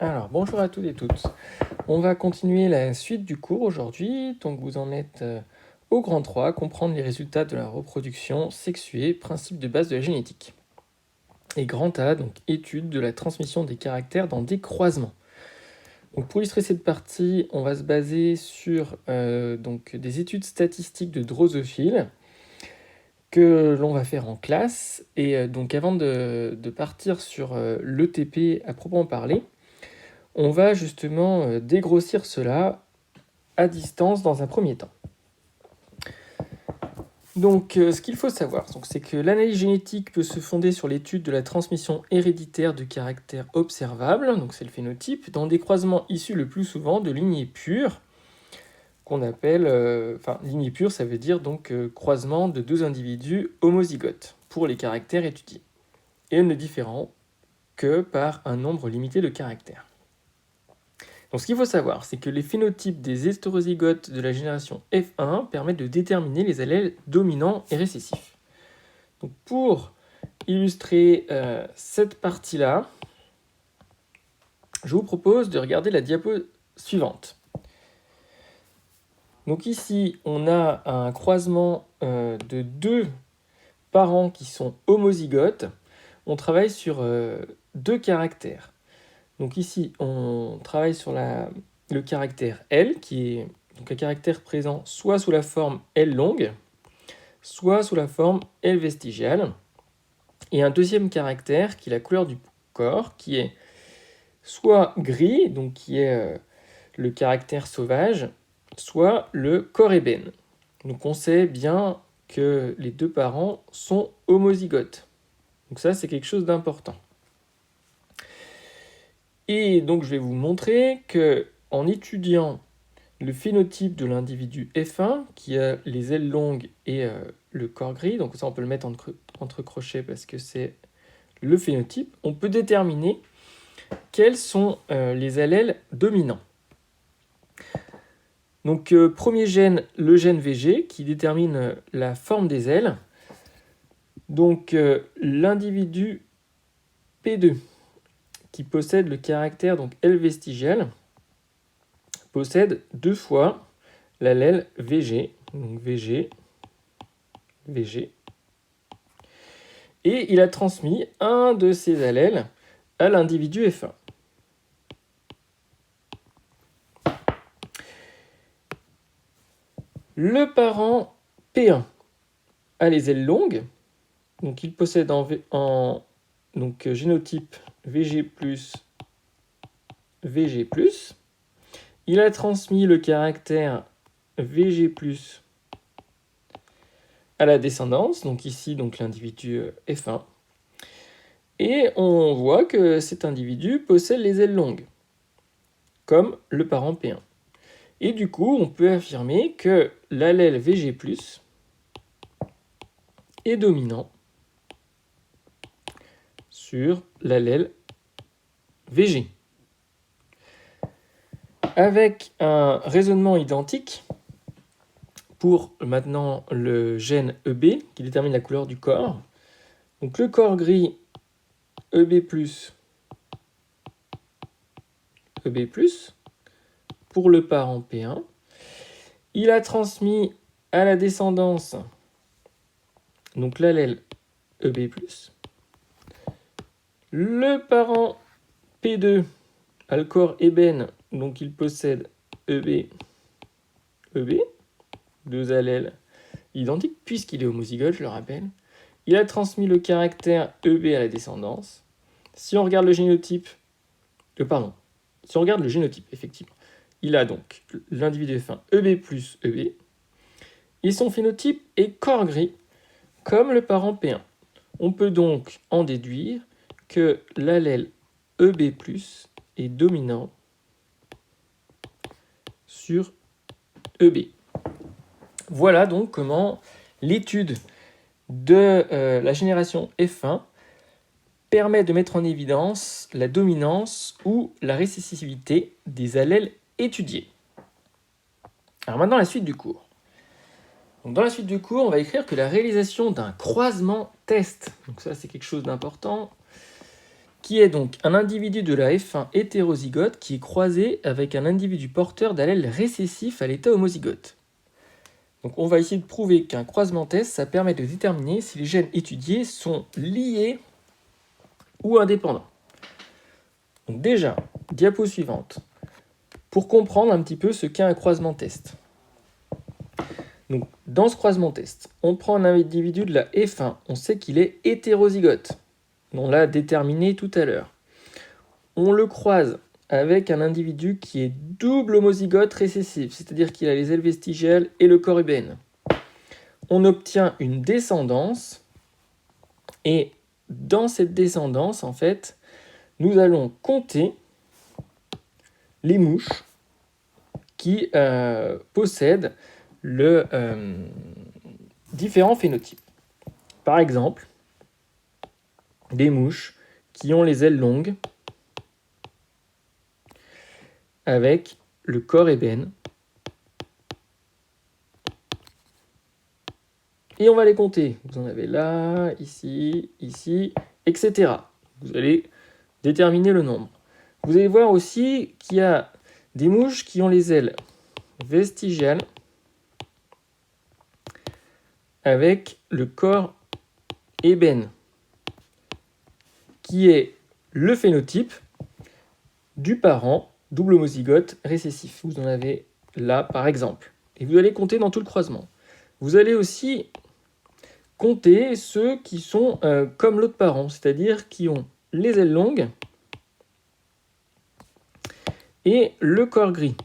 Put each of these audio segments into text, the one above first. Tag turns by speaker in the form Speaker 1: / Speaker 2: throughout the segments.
Speaker 1: Alors, bonjour à toutes et toutes. On va continuer la suite du cours aujourd'hui. Donc, vous en êtes au grand 3, comprendre les résultats de la reproduction sexuée, principe de base de la génétique. Et grand A, donc étude de la transmission des caractères dans des croisements. Donc, pour illustrer cette partie, on va se baser sur donc, des études statistiques de drosophiles que l'on va faire en classe. Et donc, avant de partir sur l'ETP à proprement parler, on va justement dégrossir cela à distance dans un premier temps. Donc, ce qu'il faut savoir, c'est que l'analyse génétique peut se fonder sur l'étude de la transmission héréditaire de caractères observables, donc c'est le phénotype, dans des croisements issus le plus souvent de lignées pures, qu'on appelle, lignée pure, ça veut dire donc croisement de deux individus homozygotes pour les caractères étudiés, et ne différant que par un nombre limité de caractères. Donc ce qu'il faut savoir, c'est que les phénotypes des hétérozygotes de la génération F1 permettent de déterminer les allèles dominants et récessifs. Donc pour illustrer cette partie-là, je vous propose de regarder la diapo suivante. Donc ici, on a un croisement de deux parents qui sont homozygotes. On travaille sur deux caractères. Donc ici, on travaille sur le caractère L, qui est donc un caractère présent soit sous la forme L longue, soit sous la forme L vestigiale. Et un deuxième caractère, qui est la couleur du corps, qui est soit gris, donc qui est le caractère sauvage, soit le corps ébène. Donc on sait bien que les deux parents sont homozygotes. Donc ça, c'est quelque chose d'important. Et donc je vais vous montrer que en étudiant le phénotype de l'individu F1, qui a les ailes longues et le corps gris, donc ça on peut le mettre entre crochets parce que c'est le phénotype, on peut déterminer quels sont les allèles dominants. Donc premier gène, le gène VG, qui détermine la forme des ailes. Donc l'individu P2, qui possède le caractère donc L vestigial, possède deux fois l'allèle VG, donc VG, VG, et il a transmis un de ces allèles à l'individu F1. Le parent P1 a les ailes longues, donc il possède donc, génotype VG+, VG+. Il a transmis le caractère VG+, à la descendance, donc ici donc l'individu F1. Et on voit que cet individu possède les ailes longues, comme le parent P1. Et du coup, on peut affirmer que l'allèle VG+, est dominant sur l'allèle VG. Avec un raisonnement identique, pour maintenant le gène EB, qui détermine la couleur du corps, donc le corps gris EB+, EB+, pour le parent P1, il a transmis à la descendance donc l'allèle EB+, le parent P2 a le corps ébène, donc il possède EB, EB, deux allèles identiques, puisqu'il est homozygote, je le rappelle. Il a transmis le caractère EB à la descendance. Si on regarde le génotype, si on regarde le génotype, effectivement, il a donc l'individu F1 EB plus EB, et son phénotype est corps gris, comme le parent P1. On peut donc en déduire que l'allèle EB+, est dominant sur EB. Voilà donc comment l'étude de la génération F1 permet de mettre en évidence la dominance ou la récessivité des allèles étudiés. Alors maintenant, la suite du cours. Donc dans la suite du cours, on va écrire que la réalisation d'un croisement test, donc ça c'est quelque chose d'important, qui est donc un individu de la F1 hétérozygote qui est croisé avec un individu porteur d'allèle récessif à l'état homozygote. Donc on va essayer de prouver qu'un croisement test, ça permet de déterminer si les gènes étudiés sont liés ou indépendants. Donc déjà, diapo suivante, pour comprendre un petit peu ce qu'est un croisement test. Donc, dans ce croisement test, on prend un individu de la F1, on sait qu'il est hétérozygote, on l'a déterminé tout à l'heure. On le croise avec un individu qui est double homozygote récessif, c'est-à-dire qu'il a les ailes vestigiales et le corps ébène. On obtient une descendance, et dans cette descendance, en fait, nous allons compter les mouches qui possèdent le différents phénotypes. Par exemple, des mouches qui ont les ailes longues avec le corps ébène. Et on va les compter. Vous en avez là, ici, ici, etc. Vous allez déterminer le nombre. Vous allez voir aussi qu'il y a des mouches qui ont les ailes vestigiales avec le corps ébène, qui est le phénotype du parent double homozygote récessif. Vous en avez là, par exemple. Et vous allez compter dans tout le croisement. Vous allez aussi compter ceux qui sont comme l'autre parent, c'est-à-dire qui ont les ailes longues et le corps gris.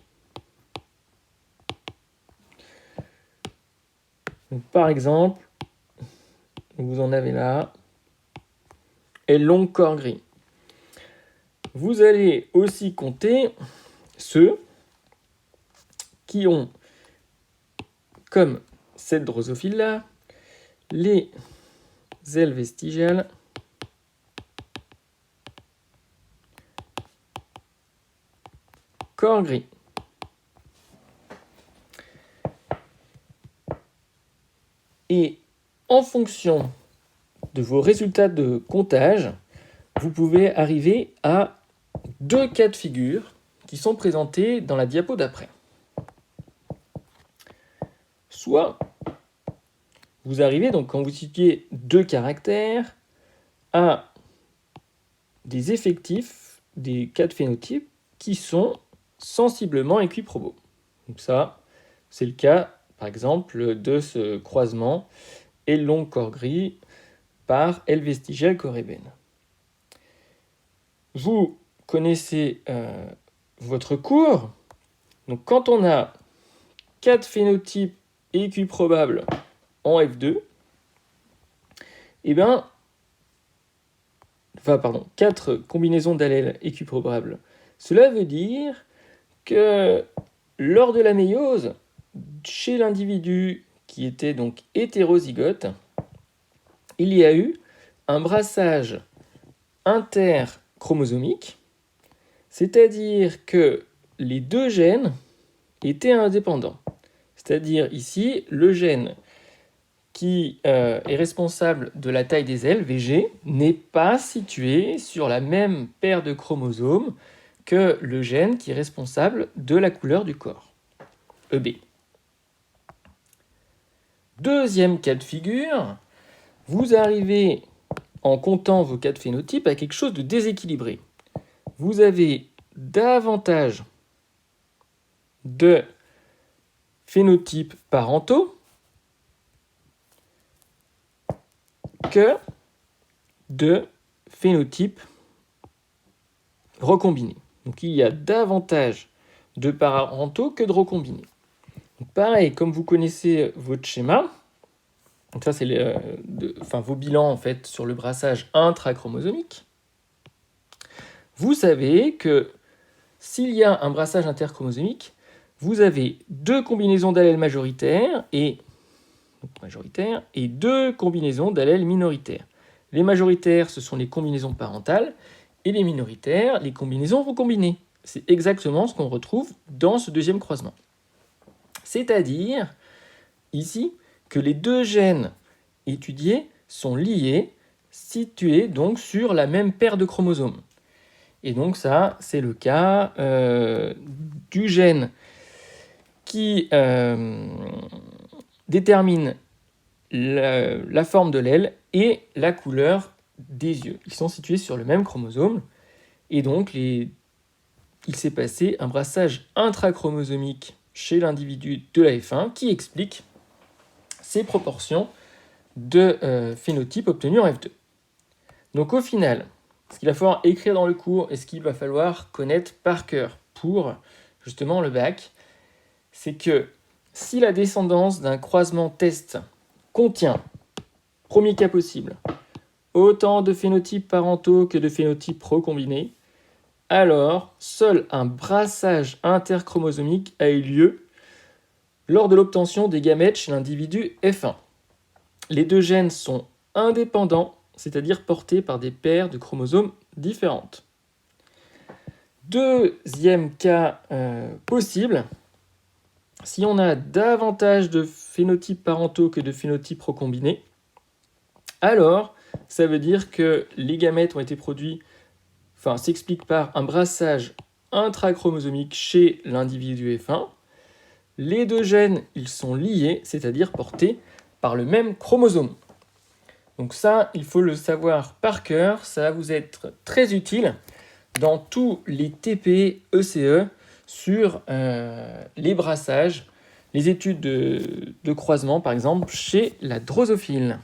Speaker 1: Donc, par exemple, vous en avez là, et long corps gris. Vous allez aussi compter ceux qui ont, comme cette drosophile-là, les ailes vestigiales corps gris. Et en fonction de vos résultats de comptage, vous pouvez arriver à 2 cas de figure qui sont présentés dans la diapo d'après. Soit vous arrivez, donc quand vous situez 2 caractères, à des effectifs, des cas de phénotypes qui sont sensiblement équiprobaux. Donc ça, c'est le cas, par exemple, de ce croisement aile longue corps gris par aile vestigiale corps ébène. Vous connaissez votre cours. Donc quand on a 4 phénotypes équiprobables en F2, et bien, 4 combinaisons d'allèles équiprobables. Cela veut dire que lors de la méiose, chez l'individu qui était donc hétérozygote, il y a eu un brassage interchromosomique, c'est-à-dire que les 2 gènes étaient indépendants. C'est-à-dire ici, le gène qui est responsable de la taille des ailes, VG, n'est pas situé sur la même paire de chromosomes que le gène qui est responsable de la couleur du corps, EB. Deuxième cas de figure, vous arrivez, en comptant vos cas de phénotypes, à quelque chose de déséquilibré. Vous avez davantage de phénotypes parentaux que de phénotypes recombinés. Donc il y a davantage de parentaux que de recombinés. Donc, pareil, comme vous connaissez votre schéma, donc ça c'est vos bilans en fait sur le brassage intrachromosomique, vous savez que s'il y a un brassage interchromosomique, vous avez 2 combinaisons d'allèles majoritaires et 2 combinaisons d'allèles minoritaires. Les majoritaires, ce sont les combinaisons parentales, et les minoritaires, les combinaisons recombinées. C'est exactement ce qu'on retrouve dans ce deuxième croisement. C'est-à-dire, ici, que les 2 gènes étudiés sont liés, situés donc sur la même paire de chromosomes. Et donc ça, c'est le cas du gène qui détermine la forme de l'aile et la couleur des yeux. Ils sont situés sur le même chromosome, et donc il s'est passé un brassage intrachromosomique chez l'individu de la F1 qui explique ces proportions de phénotypes obtenus en F2. Donc au final, ce qu'il va falloir écrire dans le cours et ce qu'il va falloir connaître par cœur pour justement le bac, c'est que si la descendance d'un croisement test contient, premier cas possible, autant de phénotypes parentaux que de phénotypes recombinés, alors seul un brassage interchromosomique a eu lieu lors de l'obtention des gamètes chez l'individu F1. Les deux gènes sont indépendants, c'est-à-dire portés par des paires de chromosomes différentes. Deuxième cas possible, si on a davantage de phénotypes parentaux que de phénotypes recombinés, alors ça veut dire que les gamètes ont été produits, s'explique par un brassage intrachromosomique chez l'individu F1. Les deux gènes, ils sont liés, c'est-à-dire portés par le même chromosome. Donc ça, il faut le savoir par cœur, ça va vous être très utile dans tous les TP, ECE sur les brassages, les études de croisement par exemple chez la drosophile.